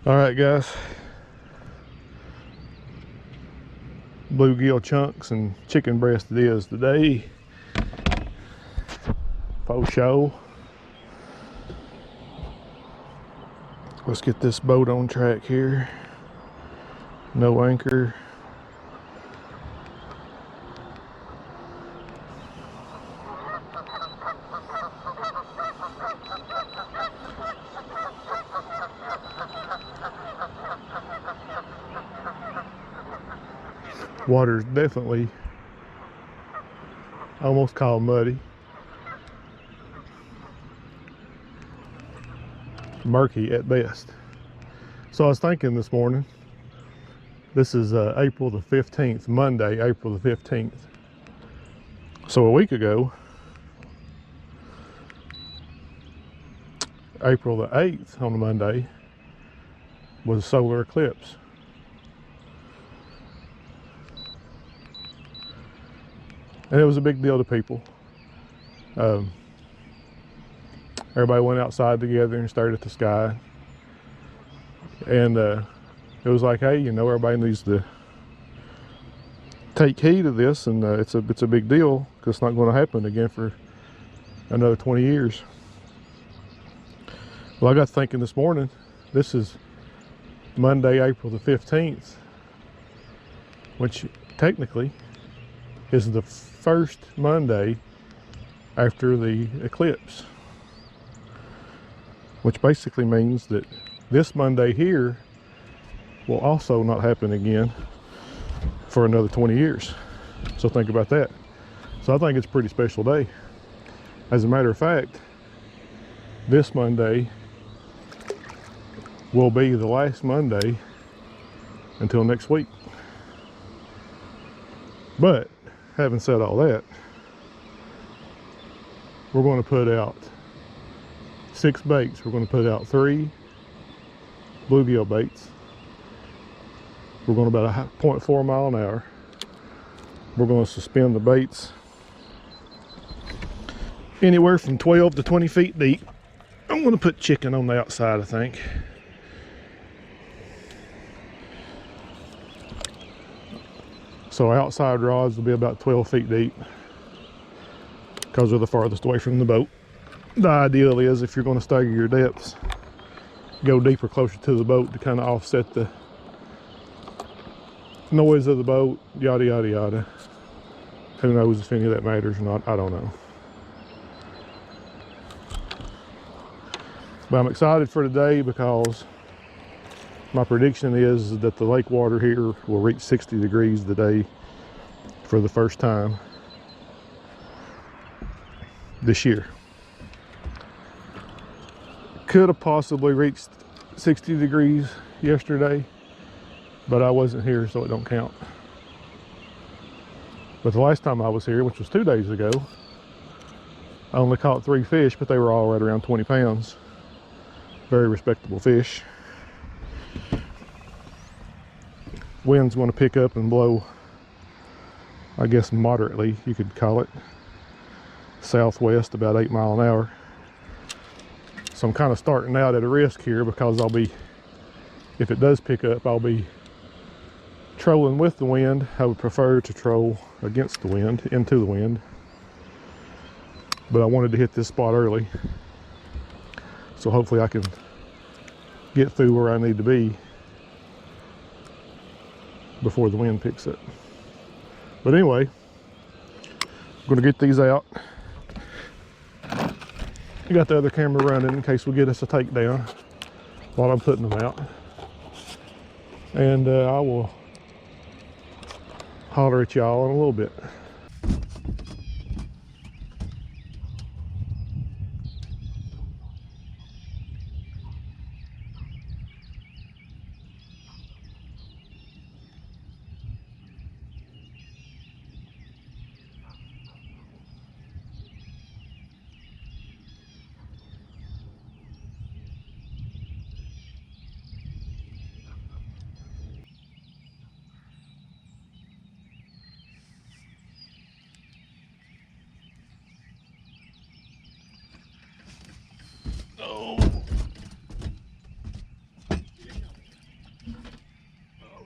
All right, guys. Bluegill chunks and chicken breast it is today. Faux show. Let's get this boat on track here. No anchor. Water's definitely almost called muddy. Murky at best. So I was thinking this morning, this is April the 15th, Monday, April the 15th. So a week ago, April the 8th on a Monday, was solar eclipse. And it was a big deal to people. Everybody went outside together and stared at the sky. And it was like, hey, you know, everybody needs to take heed of this, and it's a big deal because it's not going to happen again for another 20 years. Well, I got thinking this morning, this is Monday, April the 15th, which technically is the first Monday after the eclipse, which basically means that this Monday here will also not happen again for another 20 years. So think about that. So I think it's a pretty special day. As a matter of fact, this Monday will be the last Monday until next week. But having said all that, we're going to put out 6 baits. We're going to put out 3 bluegill baits. We're going about a 0.4 mile an hour. We're going to suspend the baits anywhere from 12 to 20 feet deep. I'm going to put chicken on the outside, I think. So outside rods will be about 12 feet deep because they're the farthest away from the boat. The ideal is, if you're going to stagger your depths, go deeper, closer to the boat to kind of offset the noise of the boat, yada yada yada. Who knows if any of that matters or not, I don't know. But I'm excited for today because my prediction is that the lake water here will reach 60 degrees today for the first time this year. Could have possibly reached 60 degrees yesterday, but I wasn't here, so it don't count. But the last time I was here, which was 2 days ago, I only caught 3 fish, but they were all right around 20 pounds. Very respectable fish. Wind's going to pick up and blow, I guess moderately, you could call it, southwest, about 8 miles an hour. So I'm kind of starting out at a risk here because I'll be, if it does pick up, I'll be trolling with the wind. I would prefer to troll against the wind, into the wind. But I wanted to hit this spot early, so hopefully I can get through where I need to be before the wind picks up. But anyway, I'm gonna get these out. I got the other camera running in case we get us a takedown while I'm putting them out. And I will holler at y'all in a little bit.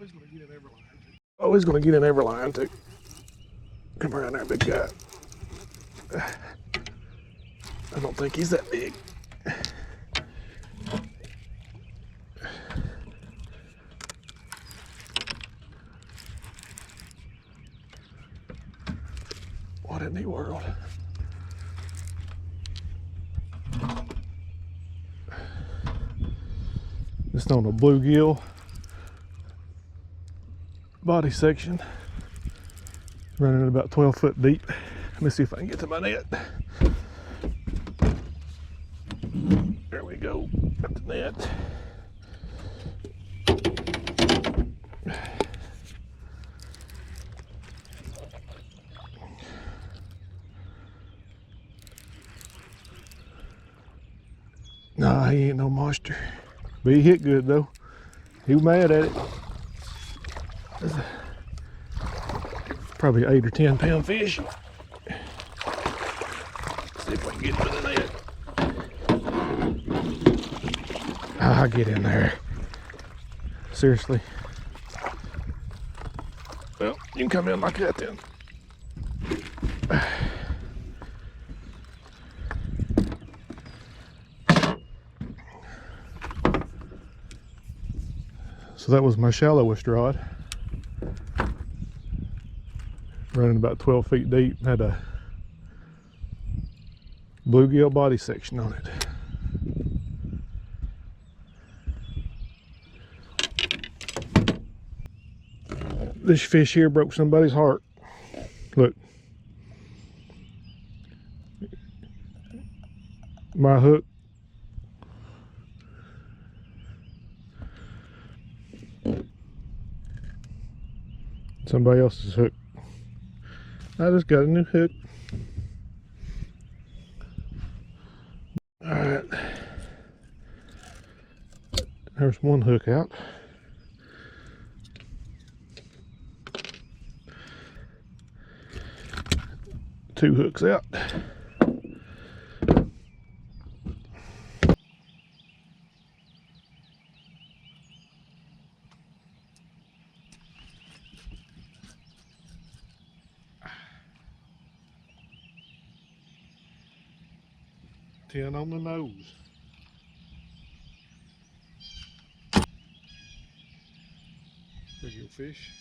he's gonna get in every line too. Oh, he's gonna get in every line too. Come around there, big guy. I don't think he's that big. What in the world? Just on a bluegill body section, running at about 12 foot deep. Let me see if I can get to my net. There we go, got the net. Nah, he ain't no monster. But he hit good though. He was mad at it. It's probably 8 or 10 pound fish. See if we can get to the net. I'll get in there. Seriously. Well, you can come in like that then. So that was my shallowest rod. Running about 12 feet deep. Had a bluegill body section on it. This fish here broke somebody's heart. Look. My hook. Somebody else's hook. I just got a new hook. Alright. There's one hook out. Two hooks out. Ten on the nose. There's your fish.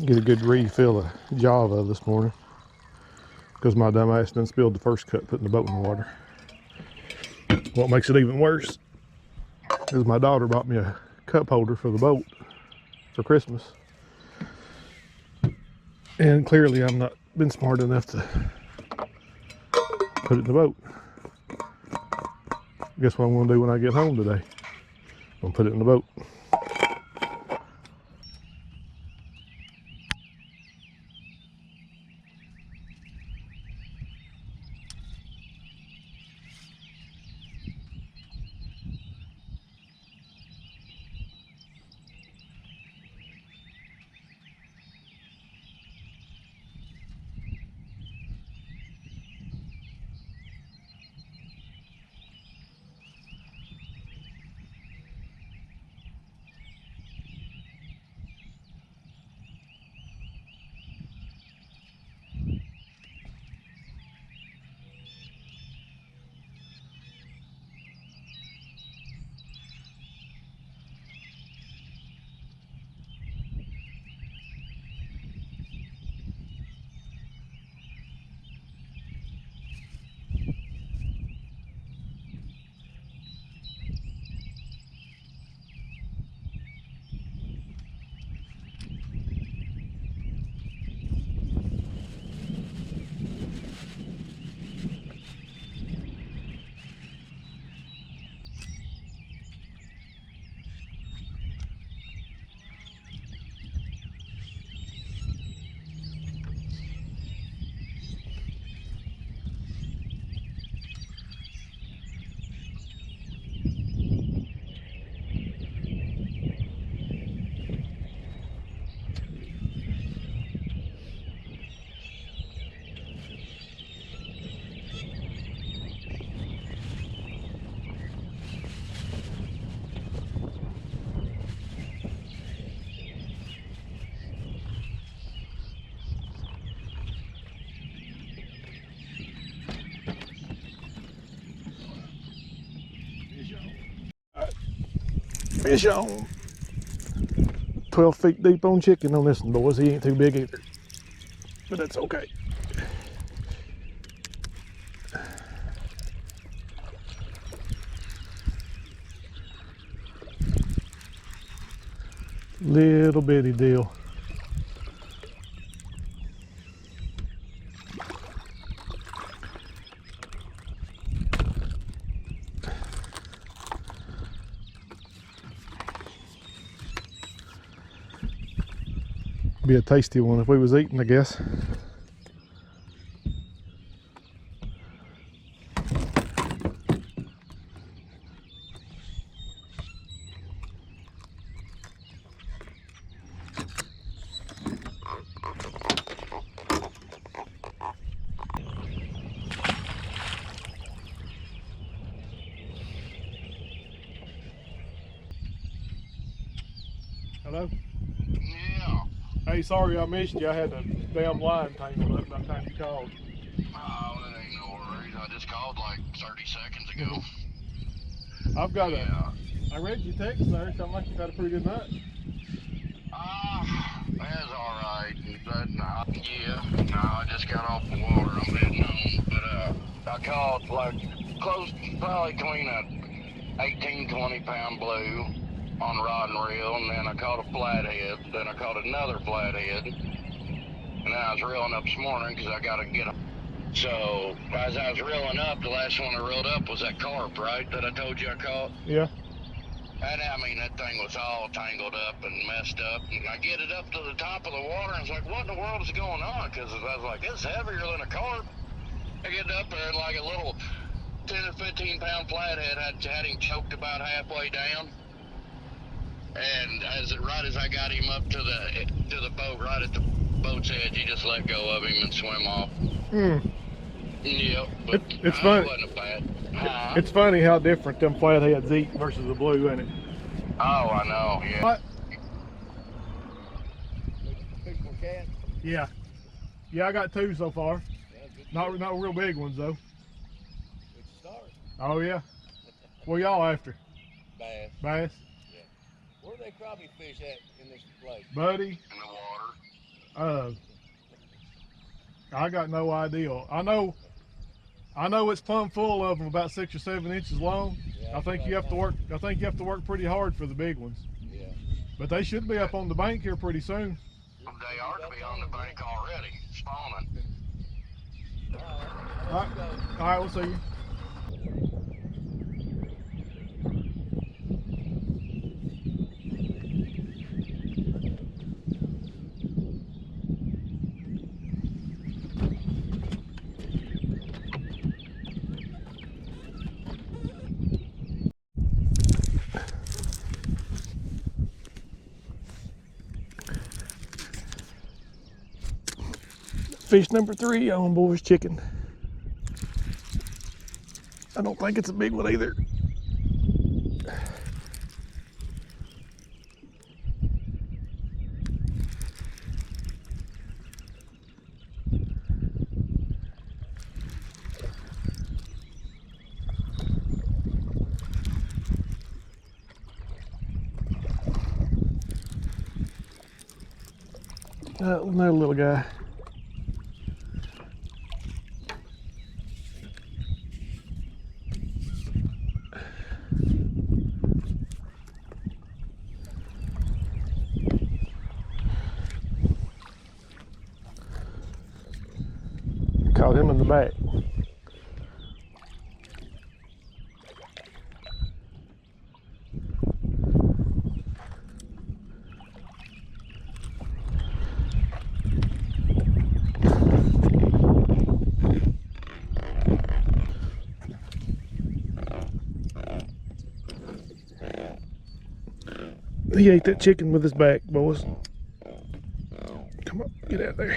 Get a good refill of Java this morning because my dumb ass done spilled the first cup putting the boat in the water. What makes it even worse is my daughter bought me a cup holder for the boat for Christmas, and clearly I've not been smart enough to put it in the boat. Guess what I'm going to do when I get home today? I'm going to put it in the boat. Fish on. 12 feet deep on chicken on this one, boys. He ain't too big either, but that's okay. Little bitty deal. Be a tasty one if we was eating, I guess. Hello? Yeah. Hey, sorry I missed you. I had the damn line tangled up by the time you called. Oh, that ain't no worries. I just called like 30 seconds ago. I've got Yeah. I read your text there. Sound like you got a pretty good nut. That's alright. But, I just got off the water. I'm heading home. But, I caught like close, probably between a 18, 20 pound blue on rod and reel, and then I caught a flathead, then I caught another flathead, and then I was reeling up this morning because I got to get them. So as I was reeling up, the last one I reeled up was that carp, right, that I told you I caught? Yeah. And I mean, that thing was all tangled up and messed up, and I get it up to the top of the water, and I was like, what in the world is going on? Because I was like, it's heavier than a carp. I get up there, and like a little 10 or 15 pound flathead had him choked about halfway down. And right as I got him up to the boat, right at the boat's edge, he just let go of him and swim off. Yep, but it's funny. It wasn't a bad. It's funny how different them flatheads eat versus the blue, isn't it? Oh, I know. Yeah. What? Fishing for cat? Yeah. Yeah, I got 2 so far. Yeah, Not real big ones though. good start. Oh yeah. What y'all after? Bass. Bass? Where do they crappie fish at in this lake? Buddy? In the water. I got no idea. I know it's plumb full of them, about 6 or 7 inches long. Yeah, I think you have to work. I think you have to work pretty hard for the big ones. Yeah. But they should be up on the bank here pretty soon. They are to be on the bank already, spawning. All right, we'll see you. Fish number 3 on, boys. Chicken. I don't think it's a big one either. Another little guy. Caught him in the back. He ate that chicken with his back, boys. Come on, get out there.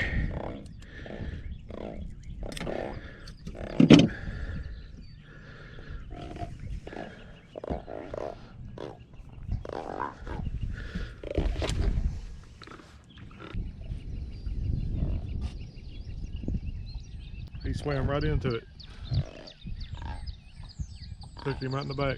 He swam right into it. Took him right in the back.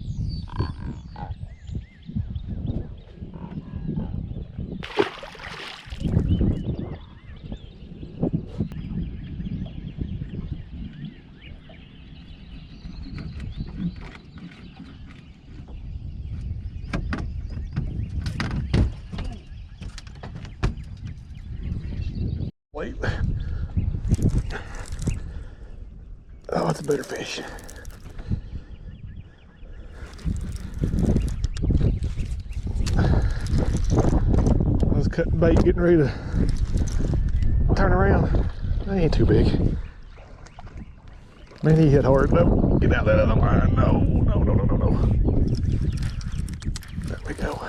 Wait. Oh, it's a better fish. I was cutting bait, getting ready to turn around. They ain't too big. Man, he hit hard though. Get out that other line. No, no, no, no, no, no. There we go.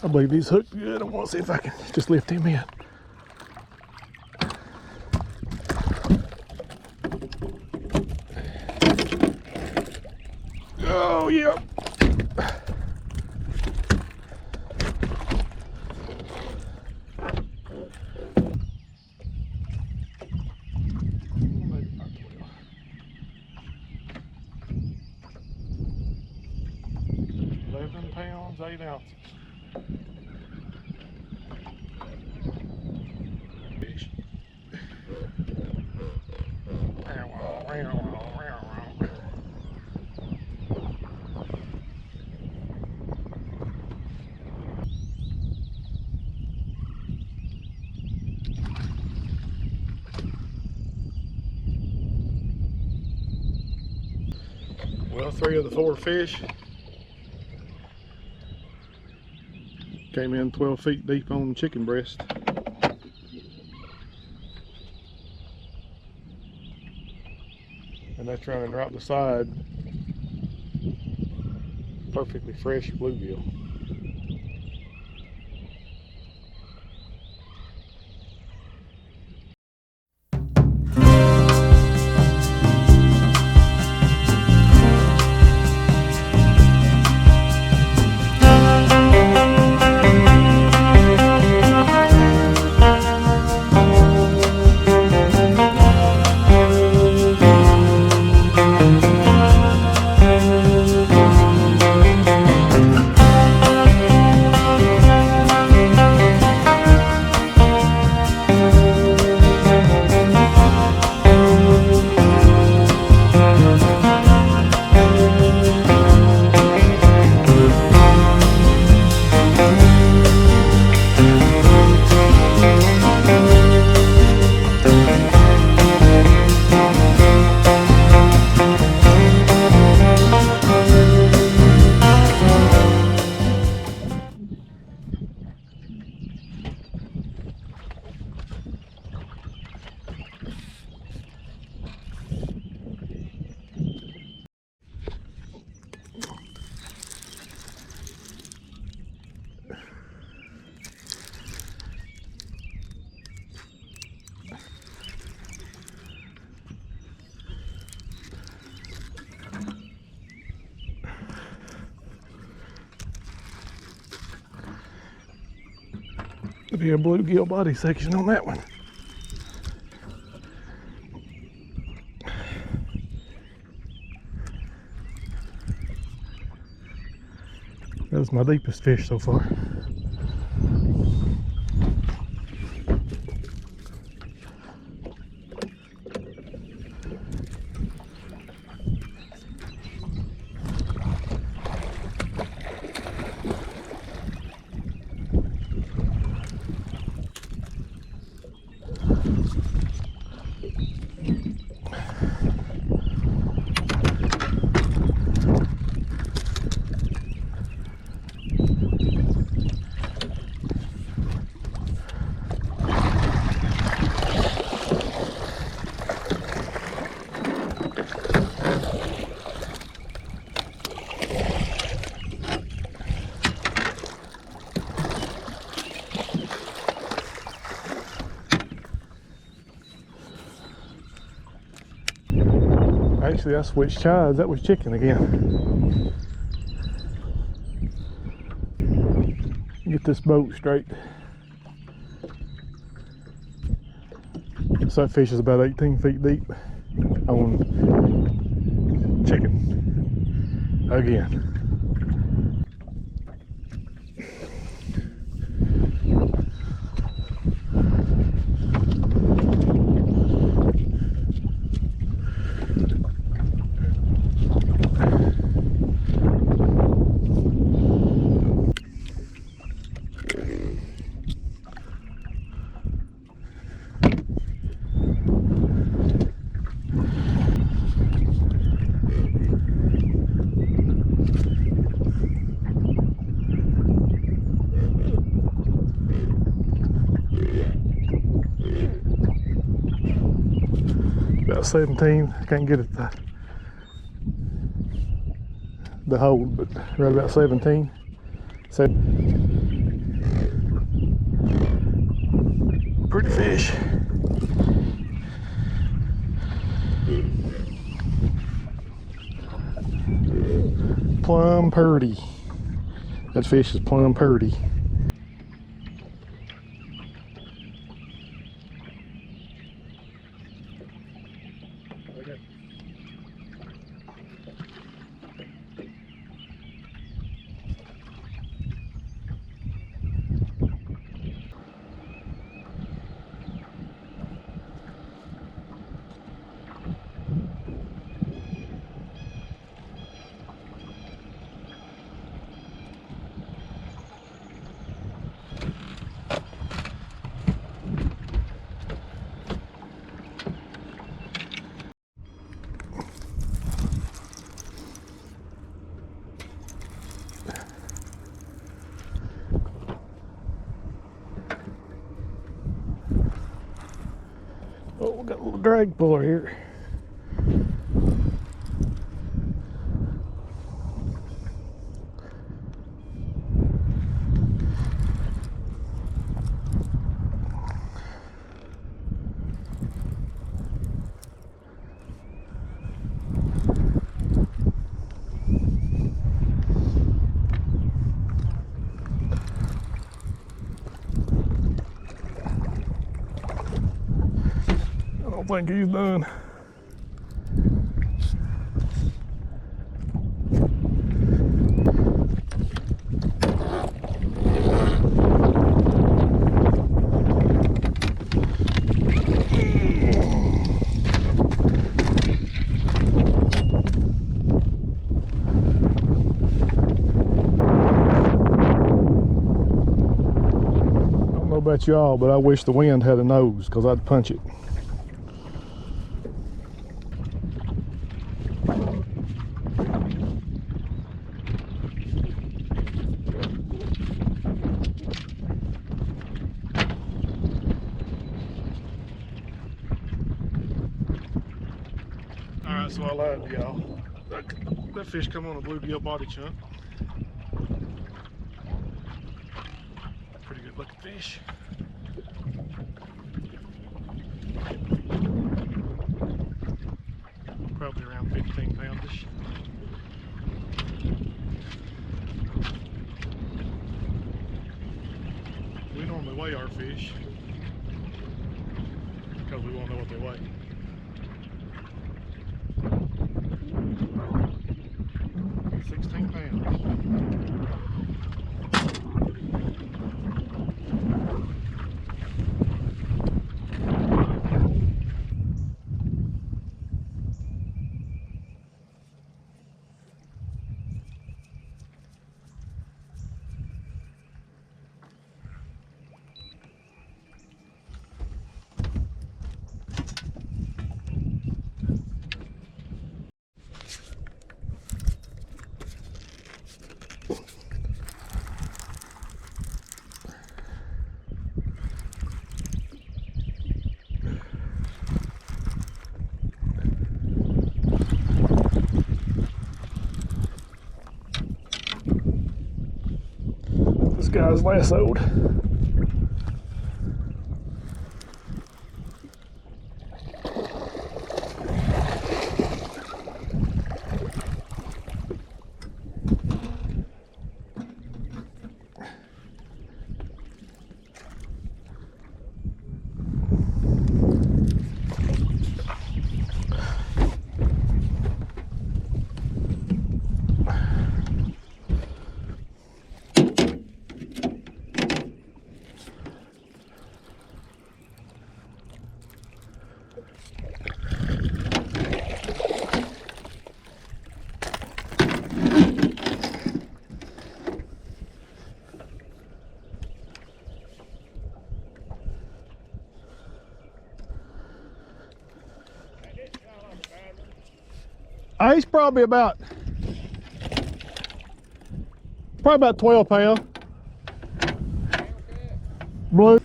I believe he's hooked good. I want to see if I can just lift him in. Oh, yep. £11, 8 ounces. Fish. Well, 3 of the 4 fish came in 12 feet deep on chicken breast. And that's running right beside perfectly fresh bluegill. There'll be a bluegill body section on that one. That was my deepest fish so far. Actually, I switched chides. That was chicken again. Get this boat straight. So that fish is about 18 feet deep on chicken again. About 17. I can't get it the hold, but right about 17. So pretty fish. Plum purdy. That fish is plum purdy. Oh, we got a little drag puller here. I don't think he's done. I don't know about y'all, but I wish the wind had a nose because I'd punch it. Alright, so I lied to y'all. That fish come on a bluegill body chunk. Pretty good looking fish. Probably around 15 poundish. We normally weigh our fish because we won't know what they weigh. This guy's lassoed. He's probably about 12 pounds. Blue.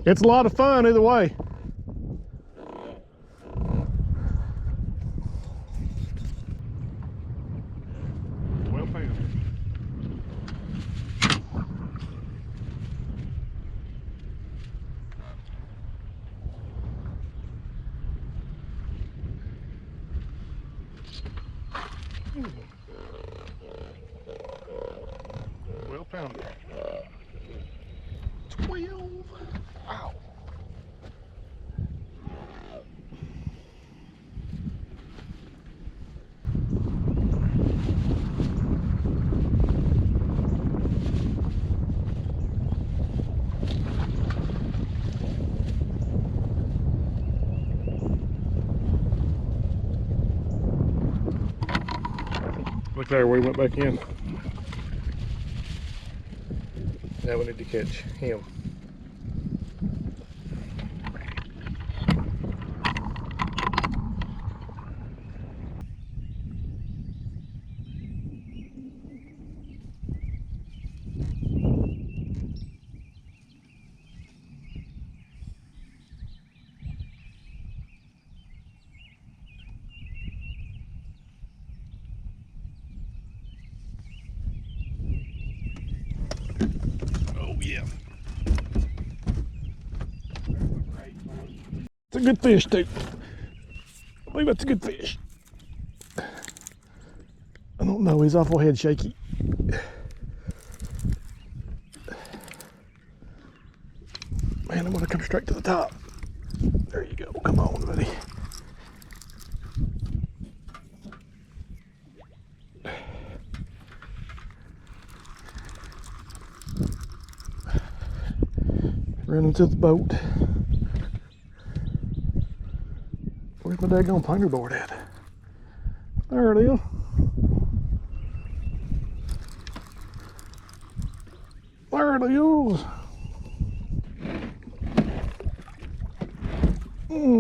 It's a lot of fun either way. 12 pounds. Well pounder. 12. Wow. Look there, we went back in. Now we need to catch him. Oh yeah. It's a good fish too. I believe that's a good fish. I don't know, he's awful head shaky. Man, I'm gonna come straight to the top. There you go, come on, buddy. Running to the boat. Where's my daggone pointer board at? There it is. There it is.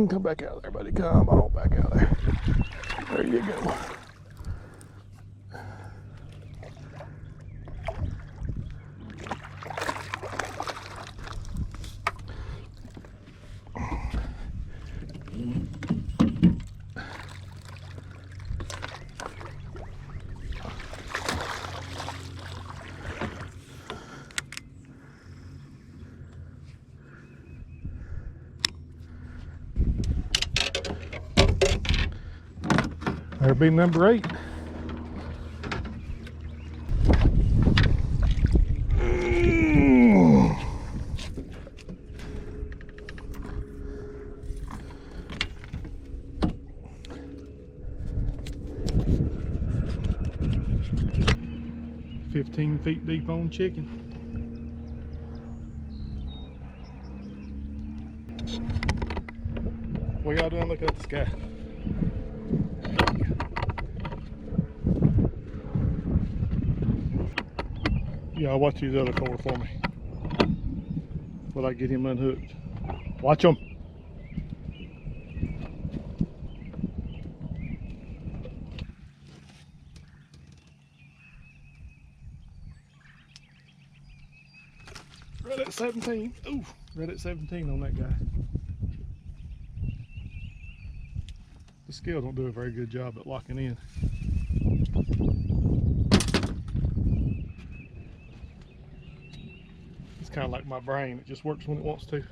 Come back out there, buddy. Come on back out there. There you go. There'll be number 8. $15 feet deep on chicken. What y'all doing? Look up at the sky. Y'all watch these other 4 for me while I get him unhooked. Watch them. Right at 17. Ooh, right at 17 on that guy. The scale don't do a very good job at locking in. It's kind of like my brain. It just works when it wants to.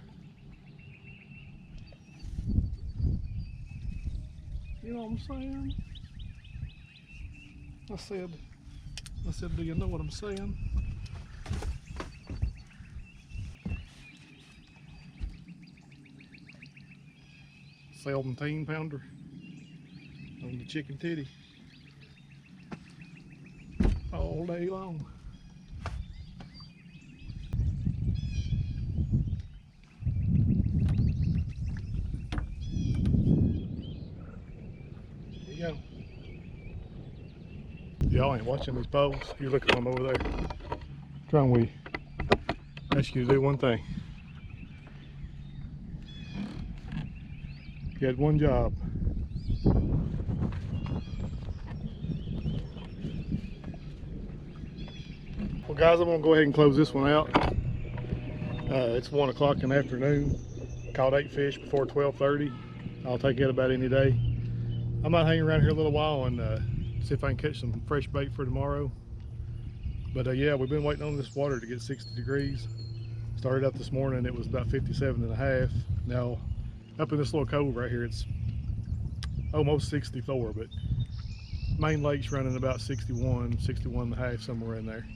You know what I'm saying? I said, do you know what I'm saying? $17 pounder on the chicken titty all day long. There you go. Y'all ain't watching these poles. You're looking at them over there. Try and we ask you to do one thing. You had one job. Well guys, I'm gonna go ahead and close this one out. It's 1 o'clock in the afternoon. Caught 8 fish before 12:30. I'll take it about any day. I might hang around here a little while and see if I can catch some fresh bait for tomorrow. But yeah, we've been waiting on this water to get 60 degrees. Started out this morning, it was about 57 and a half. Now, up in this little cove right here, it's almost 64, but main lake's running about 61, 61 and a half, somewhere in there.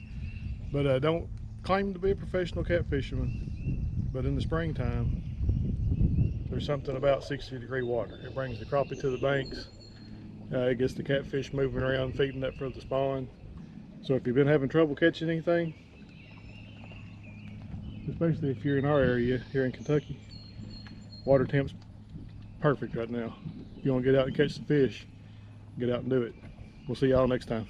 But don't claim to be a professional catfisherman, but in the springtime, there's something about 60-degree water. It brings the crappie to the banks. It gets the catfish moving around, feeding up for the spawn. So if you've been having trouble catching anything, especially if you're in our area here in Kentucky, water temp's perfect right now. If you want to get out and catch some fish, get out and do it. We'll see y'all next time.